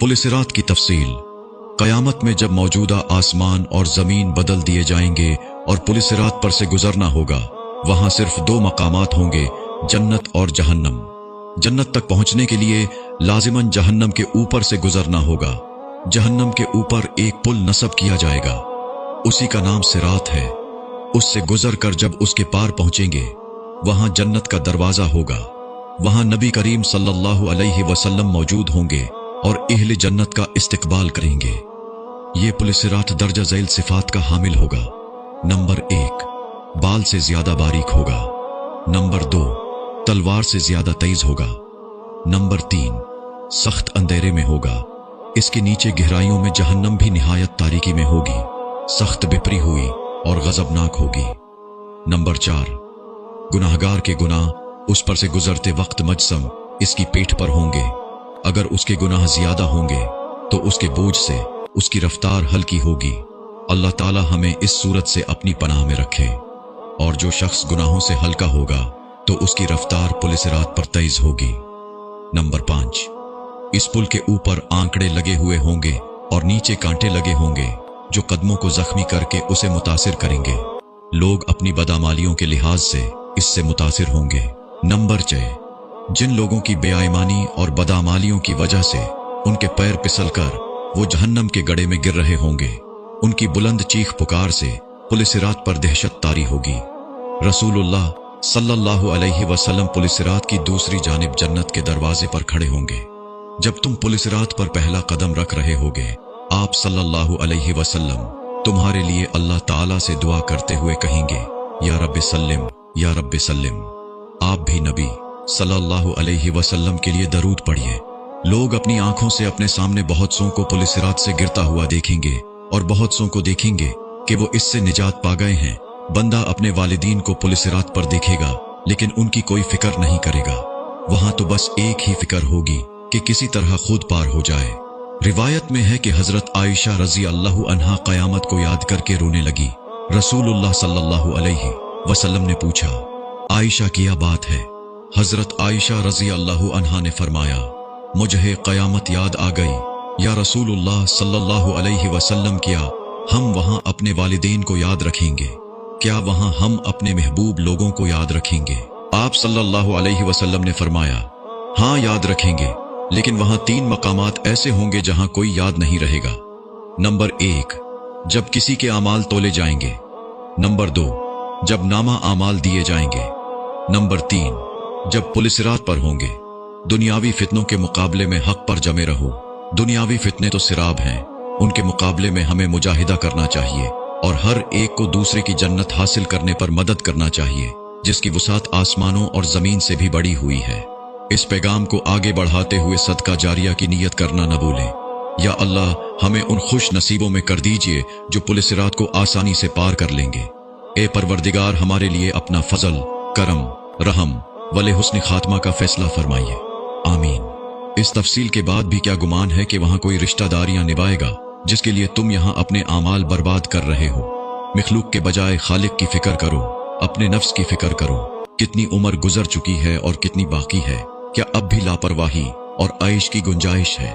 पुलिसिरात की तफसील। क़यामत में जब मौजूदा आसमान और ज़मीन बदल दिए जाएंगे और पुलिसिरात पर से गुजरना होगा, वहां सिर्फ दो मकामात होंगे, जन्नत और जहन्नम। जन्नत तक पहुंचने के लिए लाजिमन जहन्नम के ऊपर से गुजरना होगा। जहन्नम के ऊपर एक पुल नस्ब किया जाएगा, उसी का नाम सिरात है। उससे गुजर कर जब उसके पार पहुंचेंगे, वहां जन्नत का दरवाजा होगा। वहां नबी करीम सल्लल्लाहु अलैहि वसल्लम मौजूद होंगे और अहले जन्नत का इस्तकबाल करेंगे। ये पुलिसिरात दर्जा ज़ैल सिफात का हामिल होगा। नंबर 1, बाल से ज्यादा बारीक होगा। नंबर 2, तलवार से ज्यादा तेज होगा। नंबर 3, सख्त अंधेरे में होगा। इसके नीचे गहराइयों में जहन्नम भी निहायत तारीकी में होगी, सख्त बिपरी हुई और गजबनाक होगी। नंबर 4, गुनाहगार के गुनाह उस पर से गुजरते वक्त मजसम इसकी पीठ पर होंगे। अगर उसके गुनाह ज्यादा होंगे तो उसके बोझ से उसकी रफ्तार हल्की होगी। अल्लाह ताला हमें इस सूरत से अपनी पनाह में रखे। और जो शख्स गुनाहों से हल्का होगा तो उसकी रफ्तार पुलिसिरात पर तेज होगी। नंबर 5, इस पुल के ऊपर आंकड़े लगे हुए होंगे और नीचे कांटे लगे होंगे जो कदमों को जख्मी करके उसे मुतासिर करेंगे। लोग अपनी बदामालियों के लिहाज से इससे मुतासिर होंगे। नंबर 6, जिन लोगों की बेईमानी और बदामालियों की वजह से उनके पैर फिसलकर वो जहन्नम के गड्ढे में गिर रहे होंगे, उनकी बुलंद चीख पुकार से पुलिसिरात पर दहशत तारी होगी। रसूलुल्लाह सल्लल्लाहु अलैहि वसल्लम पुलिसिरात की दूसरी जानिब जन्नत के दरवाजे पर खड़े होंगे। जब तुम पुलिसिरात पर पहला कदम रख रहे होगे, आप सल्लल्लाहु अलैहि वसल्लम तुम्हारे लिए अल्लाह ताला से दुआ करते हुए कहेंगे, या रब्बि सल्लिम, या रब्बि सल्लिम। आप भी नबी सल्लल्लाहु अलैहि वसल्लम के लिए दरूद पढ़िए। लोग अपनी आंखों से अपने सामने बहुत सौ को पुलिसिरात से गिरता हुआ देखेंगे और बहुत सौ को देखेंगे कि वो इससे निजात पा गए हैं। बंदा अपने वालिदीन को पुलिसिरात पर देखेगा लेकिन उनकी कोई फिक्र नहीं करेगा। वहां तो बस एक ही फिक्र होगी कि किसी तरह खुद पार हो जाए। रिवायत में है कि हजरत आयशा रजी अल्लाह अन्हा क़यामत को याद करके रोने लगी। रसूलुल्लाह सल्लल्लाहु अलैहि वसल्लम ने पूछा, आयशा क्या बात है? हजरत आयशा रजी अल्लाह अन्हा ने फरमाया, मुझे क़यामत याद आ गई। या रसूलुल्लाह सल्लल्लाहु अलैहि वसल्लम, क्या हम वहां अपने वालिदैन को याद रखेंगे? क्या वहां हम अपने महबूब लोगों को याद रखेंगे? आप सल्लल्लाहु अलैहि वसल्लम ने फरमाया, हाँ याद रखेंगे, लेकिन वहां 3 मकामात ऐसे होंगे जहां कोई याद नहीं रहेगा। नंबर 1, जब किसी के आमाल तोले जाएंगे। नंबर 2, जब नामा आमाल दिए जाएंगे। नंबर 3, जब पुलिसिरात पर होंगे। दुनियावी फितनों के मुकाबले में हक पर जमे रहो। दुनियावी फितने तो सिराब हैं, उनके मुकाबले में हमें मुजाहिदा करना चाहिए और हर एक को दूसरे की जन्नत हासिल करने पर मदद करना चाहिए, जिसकी वसात आसमानों और जमीन से भी बड़ी हुई है। इस पैगाम को आगे बढ़ाते हुए सदका जारिया की नीयत करना न भूलें। या अल्लाह, हमें उन खुश नसीबों में कर दीजिए जो पुलिसिरात को आसानी से पार कर लेंगे। ए परवरदिगार, हमारे लिए अपना फजल, करम, रहम वले हुस्न खात्मा का फैसला फरमाइए। आमीन। इस तफसील के बाद भी क्या गुमान है कि वहां कोई रिश्तेदारियां निभाएगा जिसके लिए तुम यहां अपने आमाल बर्बाद कर रहे हो? मखलूक के बजाय खालिक की फिक्र करो, अपने नफ्स की फिक्र करो। कितनी उम्र गुजर चुकी है और कितनी बाकी है? क्या अब भी लापरवाही और आइश की गुंजाइश है?